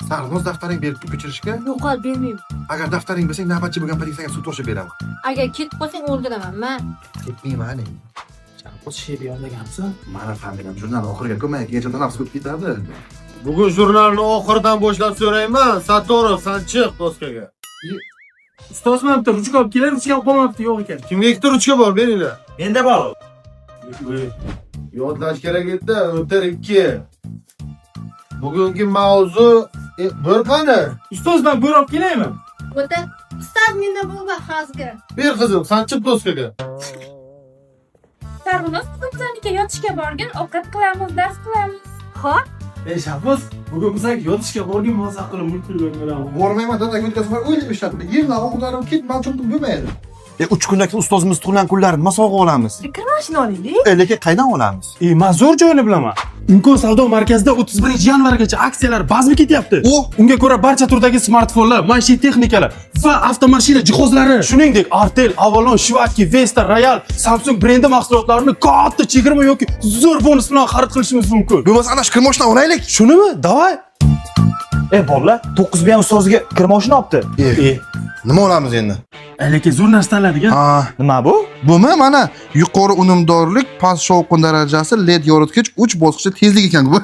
Sarg'oz daftaring berib ko'chirishga? Yo'q, al bermayman. Agar daftaring bo'lsang, navbatchi bo'lgan politsiyaga sud qo'shib beraman. Agar ketib qolsang o'ldiraman, man. Ketmayman. O'z she'ri yodlaganmisan? Mana familiyam jurnal oxiriga ko'magigacha tanaffus bo'lib ketadi. Bugun jurnalni oxiridan boshlab so'rayman. Satorov, san chiq doskaga. Ustoz mana bitta ruchka olib kelar, ruchka olib qolmabdi, yo'q ekan. Kimga ikkita ruchka bor, beringlar. Menda bor. Yodlash kerak edi, o'tir 2. Bugungi mavzu bir qani? Ustoz men bo'rab kelaymi? O'ta. Ustoz mendan bo'lma hozir. Ber qizim, san chiq doskaga. Sarvinoz bizlarga yotishga borgan, ovqat qilamiz, dars qilamiz. Xo'p. Ey Shahboz, bugun bizga yotishga borgan maza qilib mulkilgan bo'lamiz. Bormayman, dadaga o'tkazib o'ylab ishladim. Yerlar o'qitlarim ketmay cho'mib bo'lmaydi. 3 kundan keyin ustozimiz tug'ilgan kunlarini nima sovg'a olamiz? Kir mashina olaylik. Lekin qaydan olamiz? Men zo'r joyini bilaman. Imkon savdo markazida 31-yanvargacha aksiyalar bazmi ketyapti. Unga ko'ra barcha turdagi smartfonlar, maishiy texnikalar va avtomashina jihozlari, shuningdek Artel, Avalon, Shivaki, Vesta, Royal, Samsung brendi mahsulotlarini katta chegirma yoki zo'r bonus bilan xarid qilishimiz mumkin. Bo'lmasa ana shu kirmoshdan olaylik. Shunimi? Davay. Bolalar, 9 bilan ustozga kirmoshini olibdi. Nima olamiz endi? Lekin zo'r narsalarga. Nima bu? Bumi mana yuqori unumdorlik, past shovqin darajasi, LED yoritgich 3 bosqichli tezlik ekan bu.